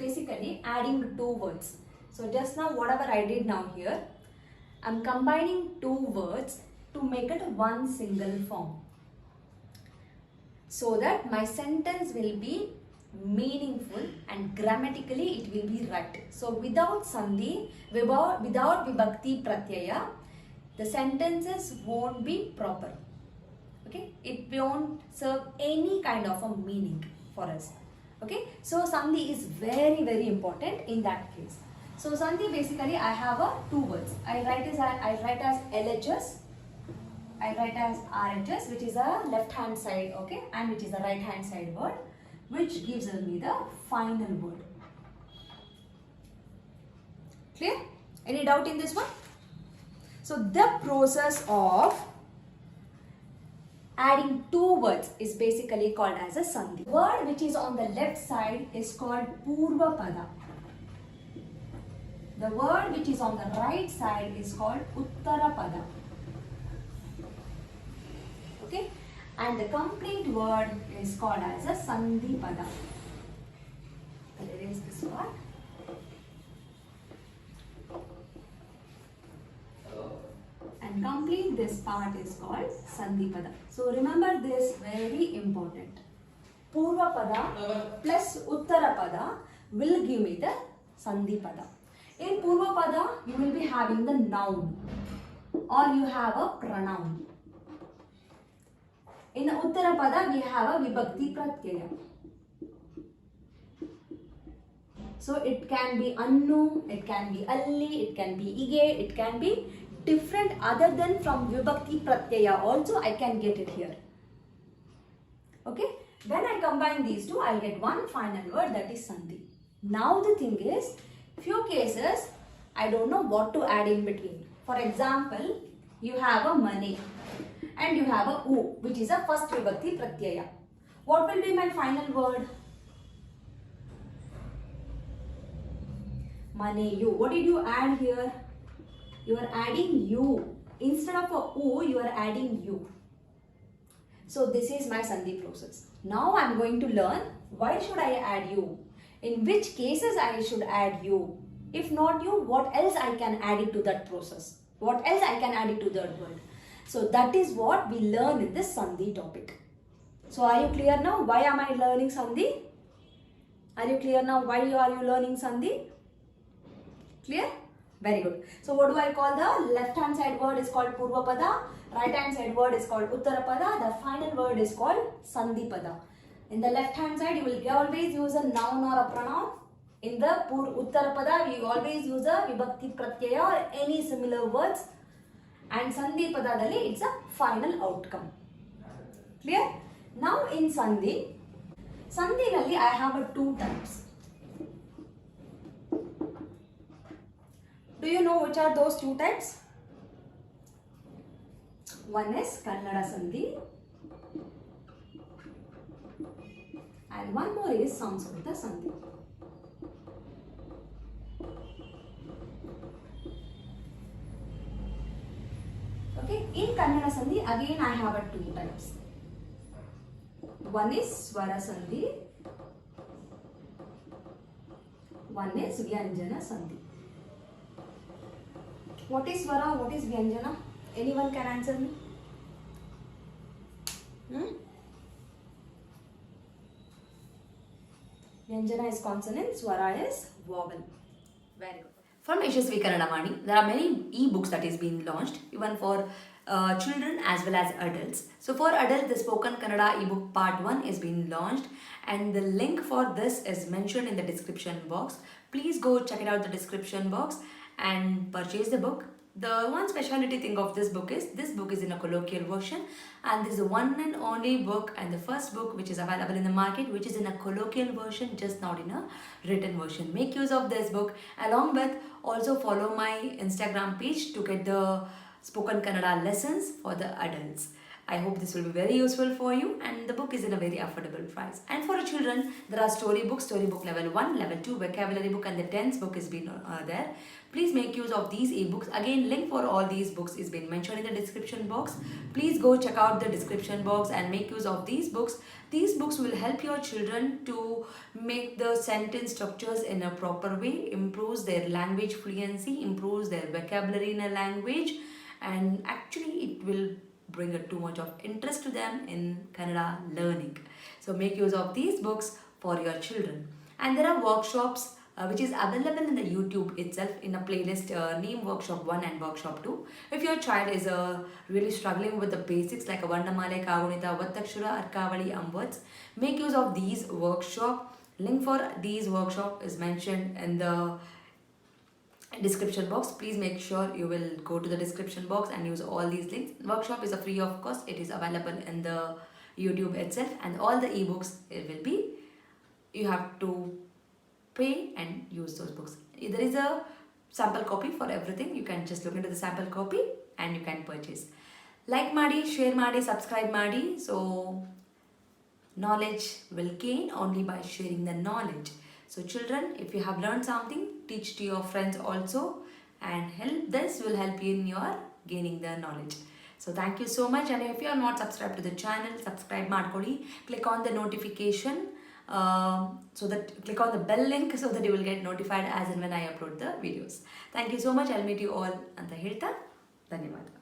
basically adding two words. So just now whatever I did now here, I'm combining two words to make it one single form, so that my sentence will be meaningful and grammatically it will be right. So without Sandhi, without Vibhakti Pratyaya, the sentences won't be proper. Okay, it won't serve any kind of a meaning for us. Okay, so Sandhi is very, very important in that case. So Sandhi, basically I have two words. I write as LHS, I write as RHS, which is a left hand side, okay, and which is a right hand side word, which gives me the final word. Clear? Any doubt in this one? So the process of adding two words is basically called as a Sandhi. The word which is on the left side is called Purva Pada. The word which is on the right side is called Uttara Pada. Okay? And the complete word is called as a Sandhi Pada. I'll erase this part. And complete this part is called Sandhi Pada. So remember this, very important. Purva Pada plus Uttara Pada will give me the Sandhi Pada. In Purva Pada, you will be having the noun or you have a pronoun. In Uttara Pada, we have a Vibhakti Pratyaya. So it can be Annu, it can be Alli, it can be Ige, it can be different other than from Vibhakti Pratyaya also I can get it here. Okay? When I combine these two, I'll get one final word, that is Sandhi. Now the thing is, few cases I don't know what to add in between. For example, you have a money and you have a U, which is a first Vibhakti Pratyaya. What will be my final word? Money, you. What did you add here? You are adding U. Instead of a U, you are adding U. So this is my Sandhi process. Now I am going to learn why should I add U. In which cases I should add U. If not U, what else I can add it to that process? What else I can add it to that word? So that is what we learn in this Sandhi topic. So are you clear now? Why am I learning Sandhi? Are you clear now? Why are you learning Sandhi? Clear? Very good. So what do I call the left hand side word is called Purva Pada. Right hand side word is called Uttara Pada. The final word is called Sandhi Pada. In the left hand side, you will always use a noun or a pronoun. In the Uttara Pada, we always use a Vibhakti Pratyaya or any similar words. And Sandhi Padadali, it's a final outcome. Clear? Now in Sandhi, Sandhinalli I have two types. Do you know which are those two types? One is Kannada Sandhi and one more is Samskrita Sandhi. Okay, in Kannada Sandhi again I have two types. One is Swara Sandhi, one is Vyanjana Sandhi. What is Swara? What is Vyanjana? Anyone can answer me? Vyanjana is consonant, Swara is vowel. Very good. From Yashaswi Kannadavaani, there are many e-books that is being launched, even for children as well as adults. So for adults, the Spoken Kannada ebook part 1 is being launched and the link for this is mentioned in the description box. Please go check it out the description box and purchase the book. The one specialty thing of this book is in a colloquial version and this is the one and only book and the first book which is available in the market which is in a colloquial version, just not in a written version. Make use of this book, along with also follow my Instagram page to get the Spoken Kannada lessons for the adults. I hope this will be very useful for you, and the book is in a very affordable price. And for children, there are storybook level 1, level 2, vocabulary book, and the tense book is been there. Please make use of these ebooks. Again, link for all these books is been mentioned in the description box. Please go check out the description box and make use of these books. These books will help your children to make the sentence structures in a proper way, improves their language fluency, improves their vocabulary in a language, and actually it will bring too much of interest to them in Kannada learning. So make use of these books for your children. And there are workshops which is available in the YouTube itself in a playlist named Workshop 1 and Workshop 2. If your child is really struggling with the basics like a Vandamale, Kagunita, Vattakshura, Arkavali, words, make use of these workshop. Link for these workshop is mentioned in the description box. Please make sure you will go to the description box and use all these links. Workshop is a free of cost. It is available in the YouTube itself, and all the ebooks it will be, you have to pay and use those books. There is a sample copy for everything. You can just look into the sample copy and you can purchase. Like ಮಾಡಿ, share ಮಾಡಿ, subscribe ಮಾಡಿ. So knowledge will gain only by sharing the knowledge. So children, if you have learned something, teach to your friends also, and this will help you in your gaining the knowledge. So thank you so much, and if you are not subscribed to the channel, subscribe ಮಾಡ್ಕೊಳ್ಳಿ. Click on the notification, so that click on the bell link so that you will get notified as and when I upload the videos. Thank you so much. I'll meet you all ಅಂತ ಹೇಳ್ತಾ ಧನ್ಯವಾದ.